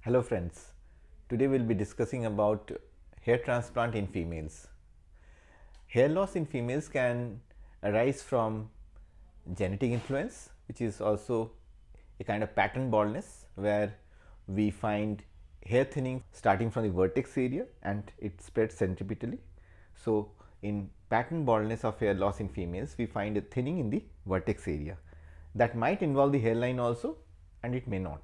Hello friends, today we will be discussing about hair transplant in females. Hair loss in females can arise from genetic influence, which is also a kind of pattern baldness where we find hair thinning starting from the vertex area and it spreads centripetally. So in pattern baldness of hair loss in females, we find a thinning in the vertex area. That might involve the hairline also, and it may not.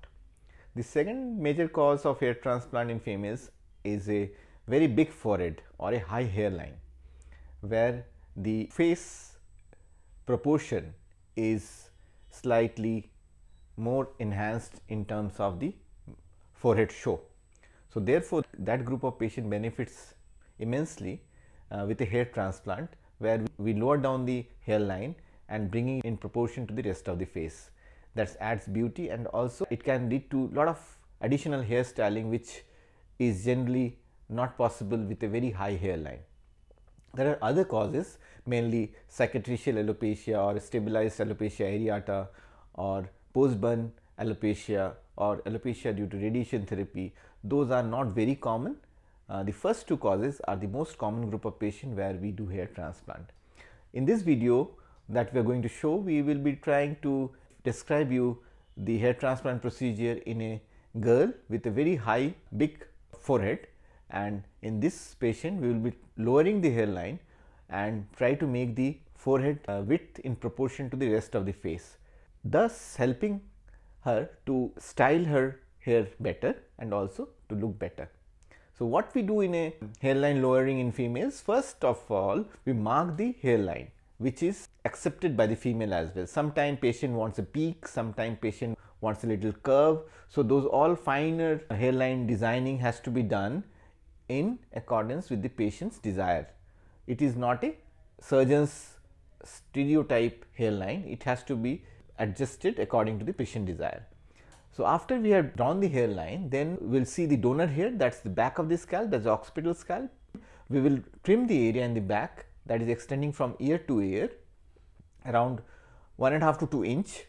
The second major cause of hair transplant in females is a very big forehead or a high hairline, where the face proportion is slightly more enhanced in terms of the forehead show. So therefore, that group of patient benefits immensely with a hair transplant, where we lower down the hairline and bringing it in proportion to the rest of the face. That adds beauty, and also it can lead to a lot of additional hairstyling which is generally not possible with a very high hairline. There are other causes, mainly cicatricial alopecia or stabilized alopecia areata or post-burn alopecia or alopecia due to radiation therapy. Those are not very common. The first two causes are the most common group of patients where we do hair transplant. In this video that we are going to show, we will be trying to describe you the hair transplant procedure in a girl with a very high big forehead, and in this patient we will be lowering the hairline and try to make the forehead width in proportion to the rest of the face, thus helping her to style her hair better and also to look better. So what we do in a hairline lowering in females, first of all we mark the hairline, which is accepted by the female as well. Sometimes patient wants a peak, sometimes patient wants a little curve. So those all finer hairline designing has to be done in accordance with the patient's desire. It is not a surgeon's stereotype hairline, it has to be adjusted according to the patient desire. So after we have drawn the hairline, then we will see the donor hair, that is the back of the scalp, that is the occipital scalp. We will trim the area in the back, that is extending from ear to ear around 1.5 to 2 inch,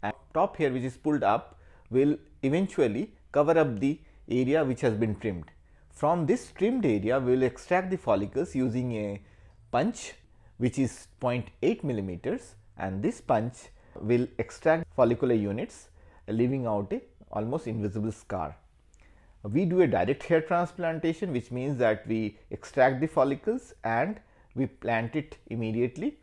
and top hair which is pulled up will eventually cover up the area which has been trimmed. From this trimmed area we will extract the follicles using a punch which is 0.8 millimeters, and this punch will extract follicular units, leaving out a almost invisible scar. We do a direct hair transplantation, which means that we extract the follicles and we plant it immediately.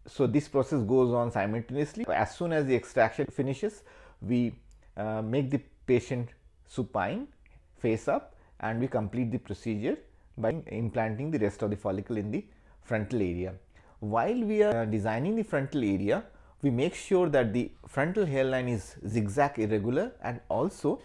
So this process goes on simultaneously. As soon as the extraction finishes, we make the patient supine, face up, and we complete the procedure by implanting the rest of the follicle in the frontal area. While we are designing the frontal area, we make sure that the frontal hairline is zigzag irregular, and also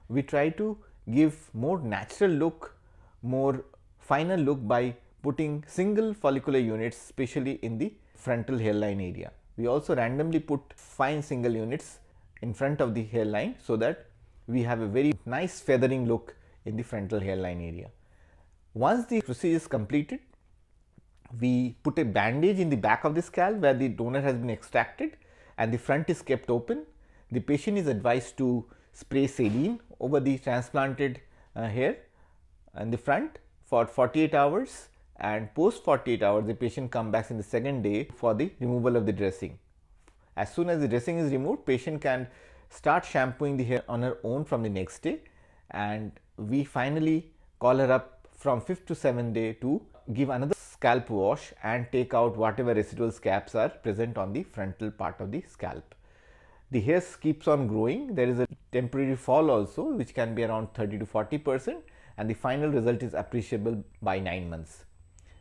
we try to give more natural look, more finer look by putting single follicular units, especially in the frontal hairline area. We also randomly put fine single units in front of the hairline so that we have a very nice feathering look in the frontal hairline area. Once the procedure is completed, we put a bandage in the back of the scalp where the donor has been extracted and the front is kept open. The patient is advised to spray saline over the transplanted hair in the front for 48 hours, and post 48 hours the patient comes back in the second day for the removal of the dressing. As soon as the dressing is removed, patient can start shampooing the hair on her own from the next day, and we finally call her up from 5th to 7th day to give another scalp wash and take out whatever residual scabs are present on the frontal part of the scalp. The hair keeps on growing. There is a temporary fall also, which can be around 30 to 40%, and the final result is appreciable by 9 months.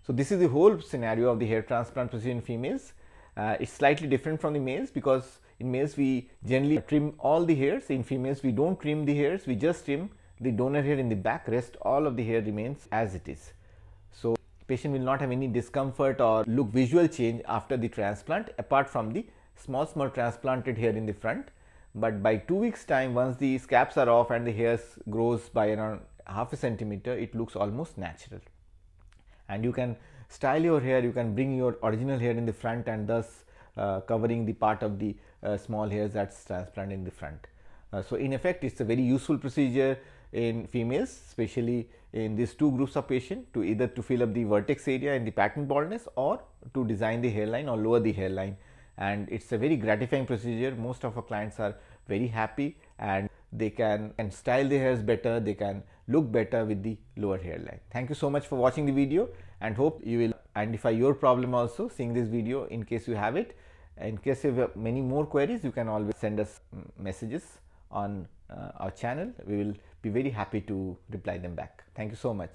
So this is the whole scenario of the hair transplant procedure in females. It's slightly different from the males, because in males we generally trim all the hairs. In females we don't trim the hairs, we just trim the donor hair in the back, rest all of the hair remains as it is. So patient will not have any discomfort or look visual change after the transplant, apart from the small transplanted hair in the front. But by 2 weeks time, once the scabs are off and the hairs grows by around half a centimeter, it looks almost natural. And you can style your hair, you can bring your original hair in the front and thus covering the part of the small hairs that's transplanted in the front. So in effect, it's a very useful procedure in females, especially in these two groups of patients, to either to fill up the vertex area in the pattern baldness or to design the hairline or lower the hairline. And it's a very gratifying procedure. Most of our clients are very happy, and they can style their hairs better, they can look better with the lower hairline. Thank you so much for watching the video, and hope you will identify your problem also seeing this video in case you have it. In case you have many more queries, you can always send us messages on our channel. We will be very happy to reply them back. Thank you so much.